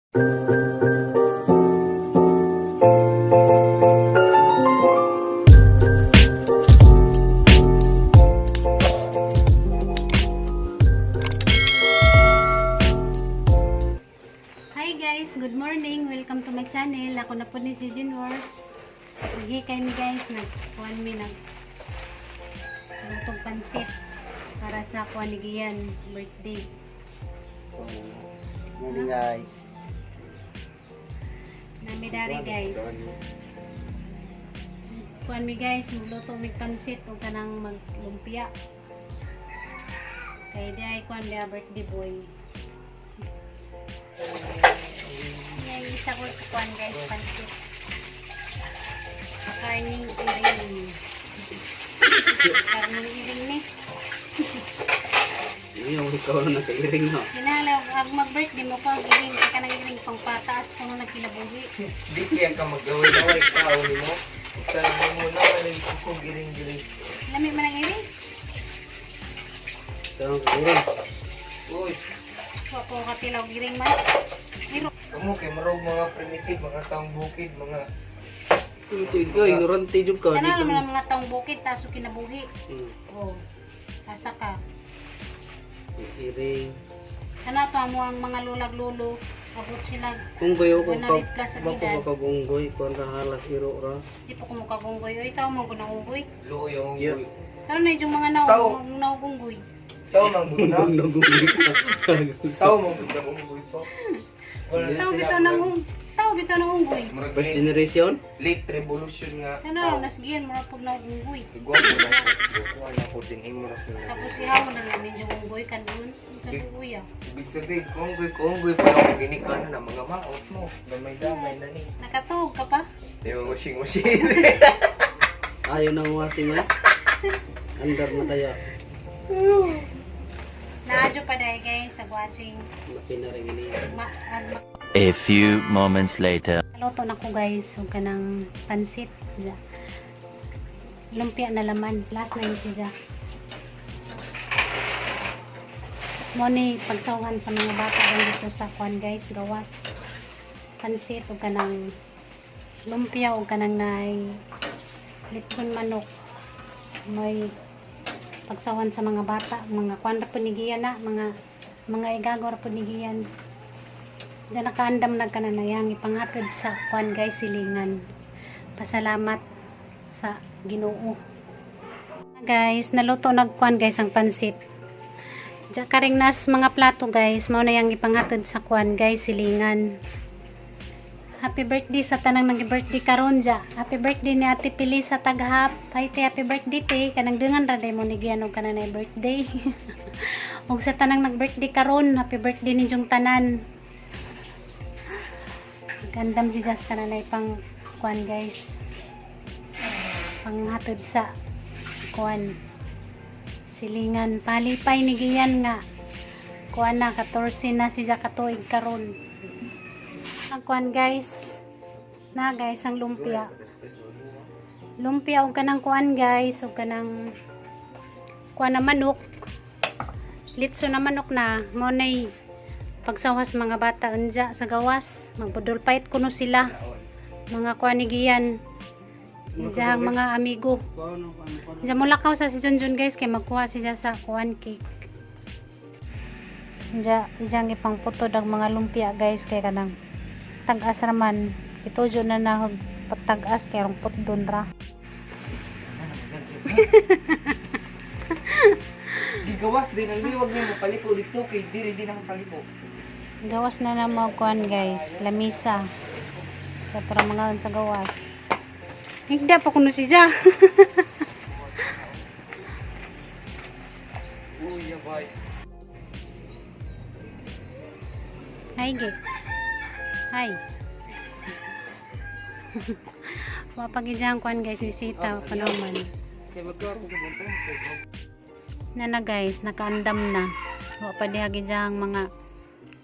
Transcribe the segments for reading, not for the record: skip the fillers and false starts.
Hi guys, good morning. Welcome to my channel. Ako na po ni si Jean Wars. Lagi kayo mi guys, nag-1 minute. Lutong pansit para sa kuan ni Gian birthday. Morning guys. Namidari guys. Kuan mi guys, magluto mi pansit o kanang maglumpia. Kay di ay kuan dia birthday boy. Yan isa ko sa kuan guys, pansit. Karning iring. Karning iring ni. Yung ikaw na nakairing no. Kinala, pag mag-birthday mo ka, giling ka nang iring pang pataas kung nang kinabuhi. Di kaya ka mag-gawin-gawin tao ni mo. Tanong mo na, maling kung giring-giring. Lamig man ang iring? Ito ang kairing. Uy, So, ako katilaw giring man. Iro. kamu kay marog mga primitive, mga taong bukid, mga... Ito ikaw, ignorante dyan ka. Kana naman ang mga taong bukid, taso kinabuhi. Oh, asa ka. Iring. Kana to amo ang mga lulag-lulo. Abot sila. Kung bayo ko 100 plus ang edad. makagunggoy, kung halas hiro ra. Di pa ko mukagunggoy. Oy, tao mo ko nangunggoy. Luo yung Yes. unggoy. Tao na yung mga Tao. naugunggoy. Tao mang buna. Nagunggoy ka. Tao mang buna unggoy to. Wala na Tao sila bitaw nang unggoy. Murag First generation? late revolution nga. Ano, nasgiyan mo na pag naugunggoy. Igual mo na. Kuha na po din. Imo na sila. Tapos ihawon na lang yung unggoy kanun. Kabugoy ah. Ibig sabihin, kunggoy pa lang ginikanan ng mga maot mo. Damay-damay na ni. Nakatuog ka pa? Di mo washing-washing. Ayaw nang washing man. Andar na kaya. Naadyo pa dahil guys sa washing. Makina rin ini. A few moments later. Luto na ko guys. Huwag ka ng pansit. Lumpia na laman. Last na yung siya. Moni pagsawhan sa mga bata dito sa kwan guys. Gawas. Pansit. Huwag ka ng lumpia. Huwag ka ng litson manok. May pagsawan sa mga bata, mga kwan ra punigian na, mga igagaw ra punigian. Diyan nakaandam na kananayang ipanghatod sa kwan guys silingan. Pasalamat sa Ginoo. Guys, naluto nagkwan guys ang pansit. Diyan karing nas mga plato guys, mao na yang ipanghatod sa kwan guys silingan. Happy birthday sa tanang nag-birthday karon ja. Happy birthday ni Ate Pili sa Taghap. Hi te, happy birthday te. Kanang dengan ra day mo ni giano kanang birthday. Ug sa tanang nag-birthday karon, happy birthday ninyong tanan. Gandam si Jas kanang pang kuan guys. Panghatod sa kuan. Silingan palipay ni giyan nga. Kuan na 14 na siya katuig karon. Ang kuan guys na guys ang lumpia og kanang kuan guys og kanang kuan na manok litso na manok na mo nay pagsawas mga bata unja sa gawas magbudol-pait kuno sila mga kuan ni giyan diyang mga amigo diya mo lakaw sa si Junjun guys kay magkuha siya sa kuan cake diya iyang ipang putod ang mga lumpia guys kay kanang tag-as raman itujo na nahog patag-as kay rungpot dun ra. Di gawas din ang liwag niya mapalipo dito kay diri din ang palipo. Gawas na mo kuan guys lamisa para mga sa gawas higda pa kuno siya. Uy, yabay. Hi ge. Hi. Mapagidjang kuan guys bisita pa naman. Kay magkaroon sa bantay. Na guys nakaandam na. Wa pa diha gidyang mga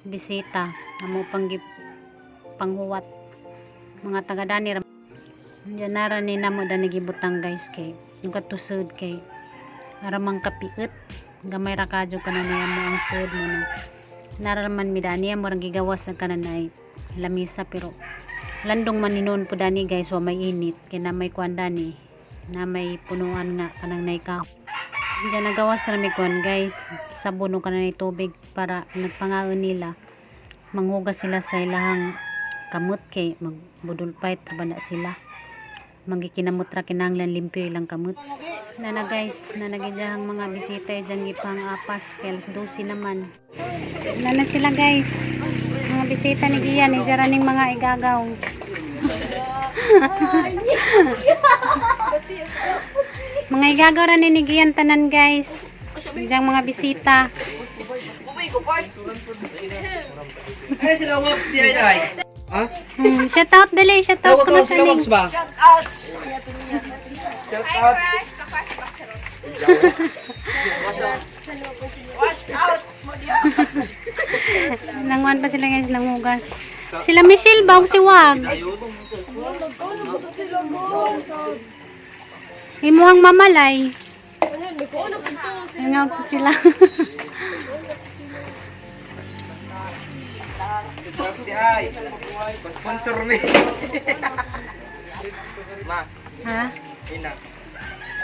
bisita amo panghuwat mga taga-dani diyan nara ni namo dani gibutang guys kay yung katusod kay aramang kapiit gamay ra kadyo kananay mo ang sud mo no naraman midani mo rang gigawas ang kananay lamisa pero landong maninon po dani guys, so may init kaya na may kuan dani na may punuan nga kanang naikaw. Diyan nagawas na may kuan guys, sabon o kanang tubig para nagpangaon nila manghugas sila sa ilahang kamot kay magbudulpay trabana sila magikinamot ra kinahanglan limpyo ilang kamot na guys na nagijahang mga bisita dyan gipang apas kay alas 12 naman na sila guys mga bisita ni Gian ni jaraning mga igagaw. Mga igagaw ra ni Gian tanan guys dyan mga bisita. Ano sila wax di ay? Ha? Shout out dali, shout out ko na sa Sila wax ba? Shout out. Nangwan pa sila guys ng hugas. Sila Michelle ba o si Wag? Imuhang mamalay. Nga po sila. Wax di ay. Sponsor me. Ma, Ha? ina.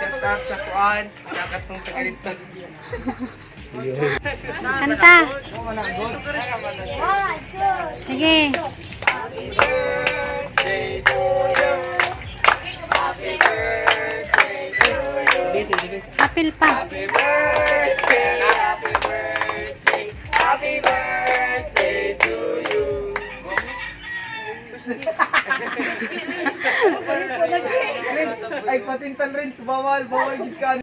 Shout out sa kuan, sa katong tagalintag. Kanta. Sige. Apil pa. Ay, patintan rin sa bawal gid ka.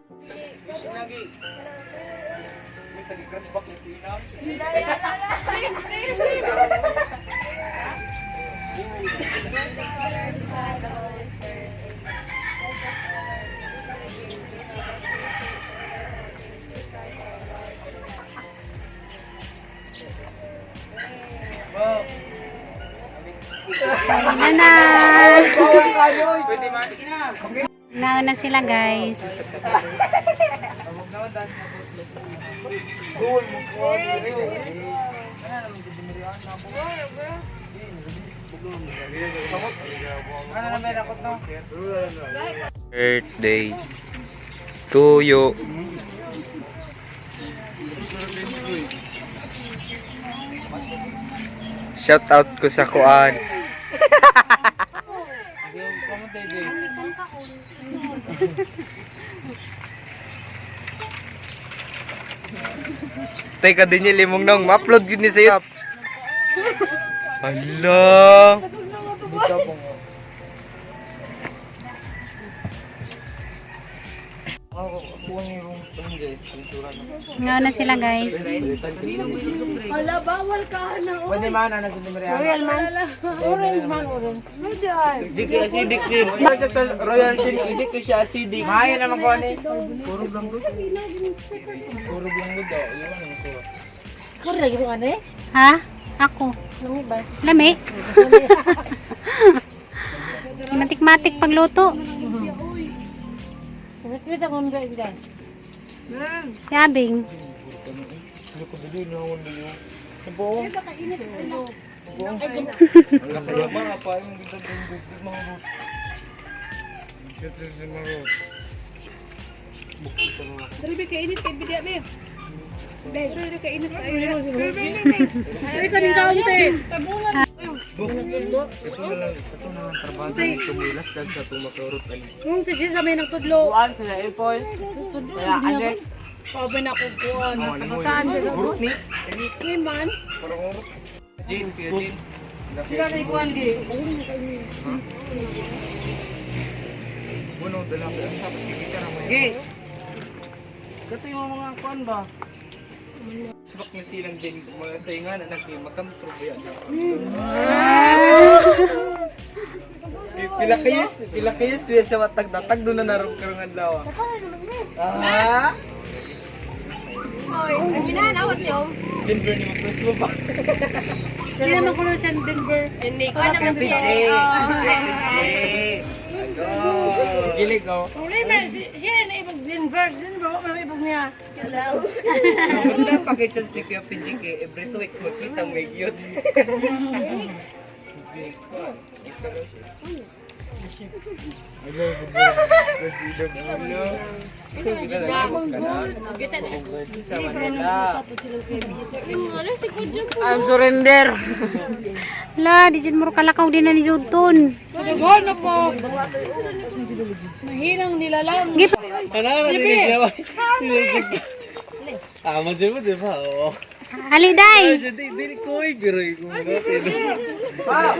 Ayun na. Pwede ma. Ngaon na sila guys. Goal mo ko. Ano na may rakot no? Birthday to you. Shout out ko sa kuan. Teka din niya limong nong ma-upload yun ni sa'yo. Hala. Ngaon na sila guys. Pwede man ana sa numero. Royal man. Dik acidic din. Royal din idik siya acidic. Mayo naman ko ani. Puro blanco. Puro blanco daw. Iwan ang suwa. Ha? Ako. Lami. Matik-matik pagluto. Si Abing. Kung si Jis kami nagtudlo. Kuan sila Apple. Kaya ande. Pabe na kukuan. Burot ni. Ni man. Jin, kaya Jin. Sila kay kuan di. Bueno, dala ko ang sapat kikita na mo. Gi. Kato yung mga kuan ba? Sabak na silang din sa mga saingan anak ni makamtro ba yan. Pila kayos siya sa watag datag do na naroon karungan lawa. Ah, Oy, ang ginahanawas niyo. Denver ni mo plus mo ba? Hindi naman kulo siya Denver. Hindi ko naman siya. Ago. Gilig oh. Uli man siya na ibang Denver. Denver ko man ibang niya. Hello. Basta pakichan si Kuya PGK every 2 weeks magkita may cute. I'm surrender. La, di dyan mo kalakaw din na ni Judton. Kadagal na po. Mahinang nilalang. Gip. Ano na din siya? Aman din mo, di ba? Oo. Ali, day. Hindi ko biroy ko.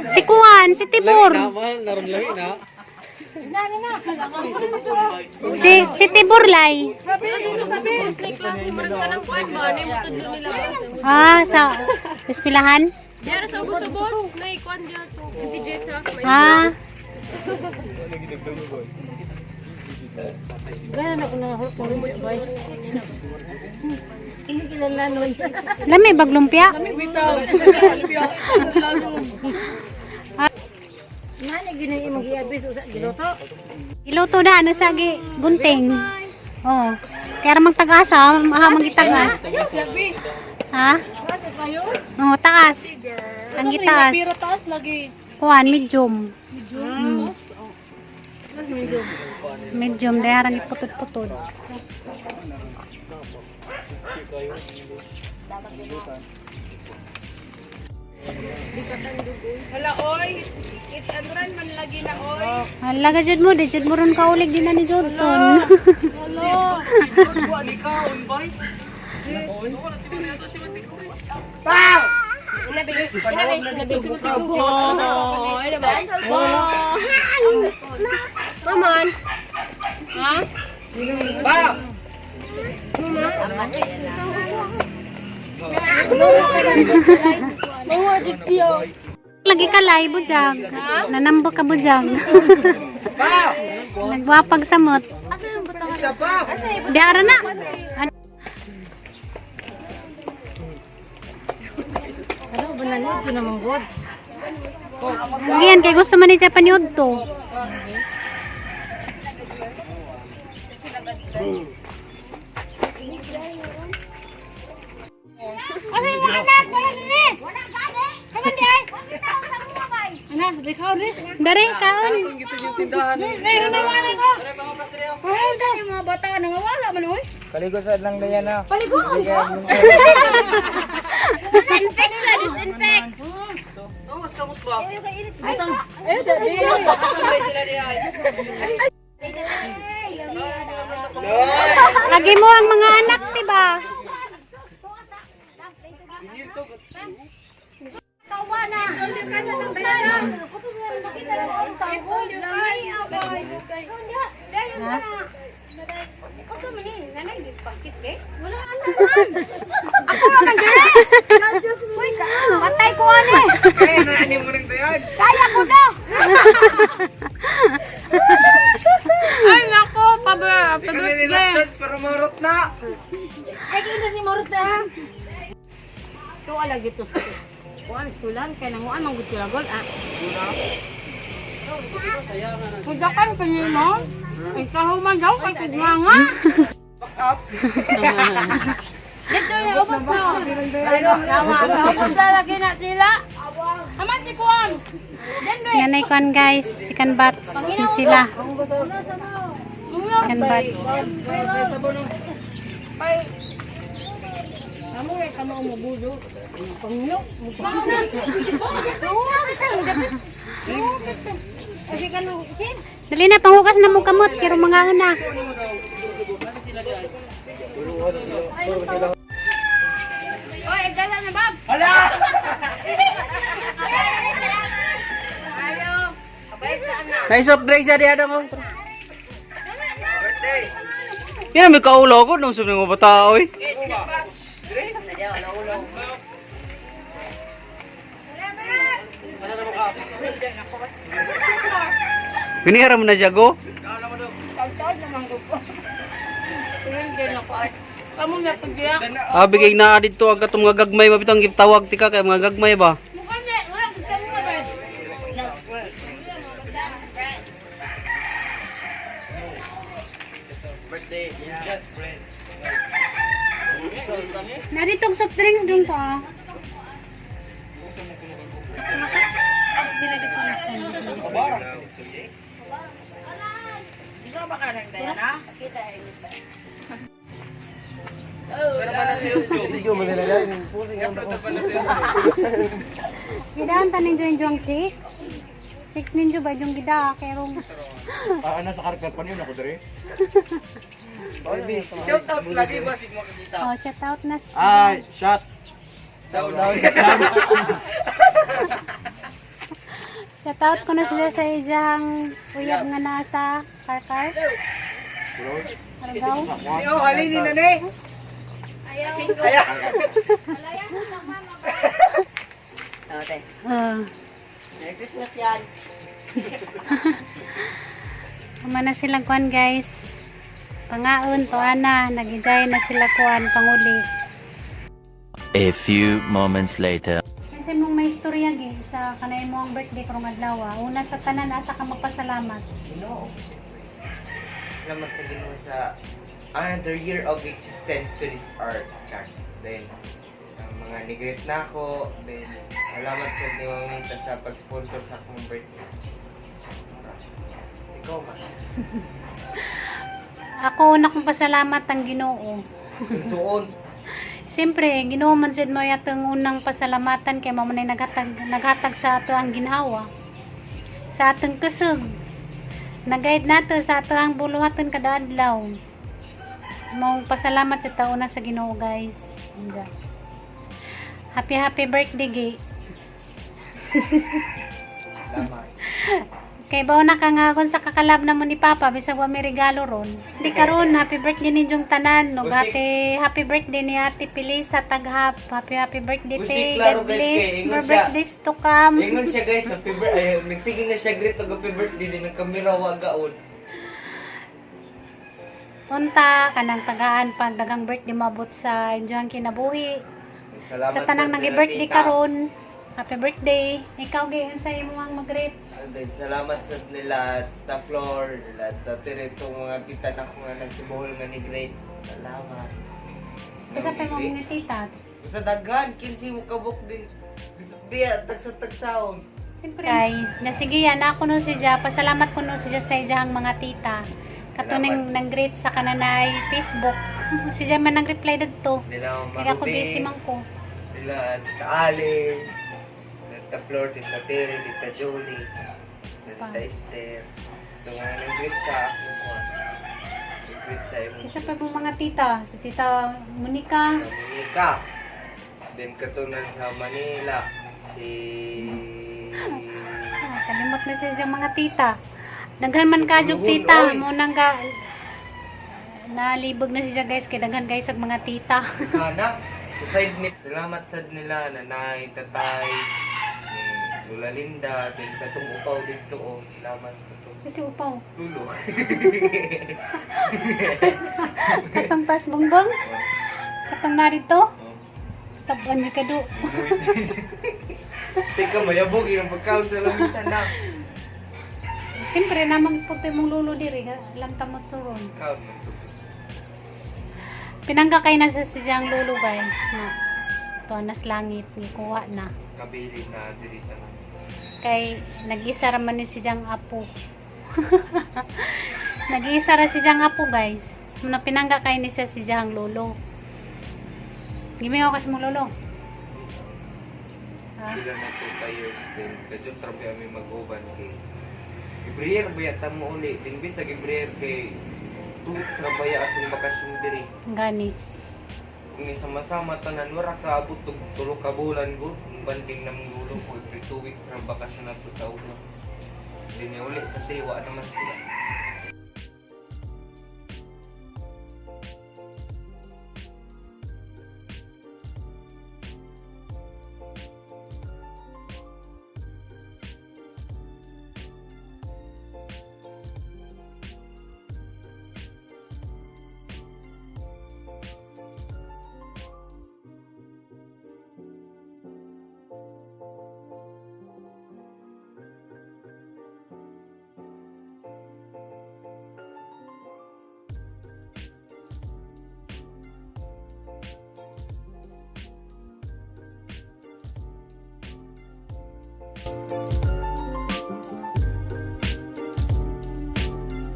Si Kuan, si Tibor. Naman, naroon lang na. Si Tibor, lay. Ah, sa eskwelahan? Diara sa ubos-ubos, naikuan diya to. Hindi Jessa. Ah, Gaya na ko na hot ko mo boy. Hindi kilala noy. lami baglumpia. Bitaw. Nani ginang imong giabis usa giloto. Iluto na, ano sa gunting. Oh, kaya ramang tagasa, maha magitagas. Labi. Ha? Bakit kayo? Oh, taas. Ang gitaas. Pero taas lagi. Kuan, medium. Medyo. Medium, dahil iputod-putod. Hala oy. Itanuran man lagi na oy. Hala ka dyan mo, di dyan mo ron kaulig din na ni Jodton. Maman. Ha? Lagi ka lay, bujang. Nanambok ka, bujang. Nagwapag samot. Di ara na. Ano ba na niyo pinamanggod? Ngayon, kay gusto man ni Japan yun to. Anak, ikaw rin. Dari, kaon. Meron na wala ko. Oh, dahil mga bata nangawala man oy. Kaligo sa lang dayan na. Paligo. Disinfect sa disinfect. Eh, dali. Lagi mo ang mga anak, diba? Tawa na. Ka na ng bayan. Patay ko ano eh. Kaya na ani mo ring dayan. Kaya ko na. Ay, nako, pabir. Ikaw na last chance para marot na. Ay, kina ni Morot na. Ikaw ala gito sa kuan skulan kay nanguan man gud gol ah. Kudakan pa niyo mo. Ay kahuman daw kay kugmanga. Dito na ubos na. Ubos na lagi na sila. Aman ti kuan. Yan ay kuan guys, si Canbats na sila. Canbats. Kamu ay kamo mo budo. Pangyo. Kasi kanu sin. Dali na, panghugas na mong kamot, kiro mga una. Oy, dala na bab. Hala! Ayo. Abay sa ana. Naisop drink siya diya dong. Yan may kaulo ko nung sabi ng mga bata oy. Pinihara mo na siya go? Tawtawd naman ko po. Sige na ko. Kamu na pagdiyak. Bigay na dito ang katong mga gagmay mabitang gitawag tika kay mga gagmay ba? Mukha na, wala kita mo na ba? Naritong soft drinks dun ko ah. Sila dito na. nang daya na. Pero pa na sa YouTube. Video mo nila yan. Pusing ang tapos. Gidaan tanin yung chicks. Chicks ninyo ba yung gida kerong. Ano sa karkat pa niyo ako dere? Shout out lagi ba sig makikita. Oh, shout out na. Ay, shot. Shout out. Shout out ko na sila sa ijang uyab nga nasa karkar. Ano daw? Yo, halini na ni. Ayaw. Aya. Okay. Merry Christmas yan. Kumana silang kuan guys. Pangaon to ana, nagijay na sila kuan panguli. A few moments later. Kasi mong may istorya gi sa kanay mo ang birthday karong adlaw. Una sa tanan asa ka magpasalamat. Salamat sa Ginoo sa another year of existence to this earth. Char. Then, ang mga nigret na ako. Then, salamat sa ni Mamita sa pag-sponsor sa akong birthday. Ikaw ba? Ako una kong pasalamat ang Ginoo. Suon. Siyempre, Ginoo man sad mo yatang unang pasalamatan kay mao man naghatag sa ato ang ginhawa. Sa atong kusog. Nag-guide nato sa ato ang buluhaton kada adlaw. Mong pasalamat sa tauna sa Ginoo guys. Happy birthday gi. Salamat. Kay bao na ka nga kung sa kakalab na mo ni Papa bisag wa may regalo ron. Di karon happy birthday ninyong tanan no. Happy birthday ni Ate Pilisa taghap. Happy birthday Usik, te. klaro, God guys, bless. kay ingon More siya. birthdays to come. Ingon siya guys, happy birthday. Nagsige na siya greet og happy birthday din ng kamera wa gaon. Unta kanang tagaan pag dagang birthday mabot sa inyong kinabuhi. Salamat Sa tanang nila, nagi-birthday tita. karon. Happy birthday. Ikaw gayon sa imo ang mag-greet. Then, salamat sa nila Tita Flor, nila sa tiritong mga tita na ko nga nagsibuhol nga ni Great. Salamat. Kasi pa mo mga tita. Sa daghan, kinsi mo kabuk din. Biya, tagsa-tagsaon. Siyempre. Kay, sige yan, ako nun siya, pasalamat ko nun siya sa iyang mga tita. Katuning nang greet sa kananay Facebook. Siya man nag-reply dito. Nila Kaya ako Marubi, busy man ko. nila Tita Ali, Tita Flor, Tita Terry, Tita Jolie, Tita Esther. Ito nga nag-greet sa akin ko. Nag-greet sa imo. Isa pa pong mga tita. Sa tita Monica. Dominica. Then katunan sa Manila, si... Kalimot na siya siyang mga tita. Daghan man kadyog tita. Munang ga... Nalibog na siya guys. Kaya daghan guys ang mga tita. Sana, sa side nip, salamat sa nila, nanay, tatay, ni Lula Linda, din katong upaw dito, oh, salamat katong Kasi upaw. lulo. Katong pas bongbong. Katong narito. Oh. Sabuan niyo kado. Teka, mayabog, yung pagkaon sa lamisan na. Siyempre, namang puto mong lulo diri. Alam tamot turon. Kaon mo to. Pinangga kay na sa siyang lulo guys. Na ito nas langit. Gikuha na. Kabili na, dirita na. Kay nag-isa raman ni siyang apo. Nag-isa ra siyang apo guys. Muna pinangga kay ni siya siyang lolo. Gimingaw kasi mong lolo. Ha? Sila na 2 years din. Kadyo trabi kami mag-uban kay Ibriyer ba yata mo uli? Din bisag Ibriyer kay 2 weeks na ba ya atong bakasyon diri. Gani. Kung sama-sama tanan wala ka abot og 3 ka bulan gud banding na mong lulo ko every 2 weeks ra bakasyon nato sa ulo. Din uli pati wa naman sila.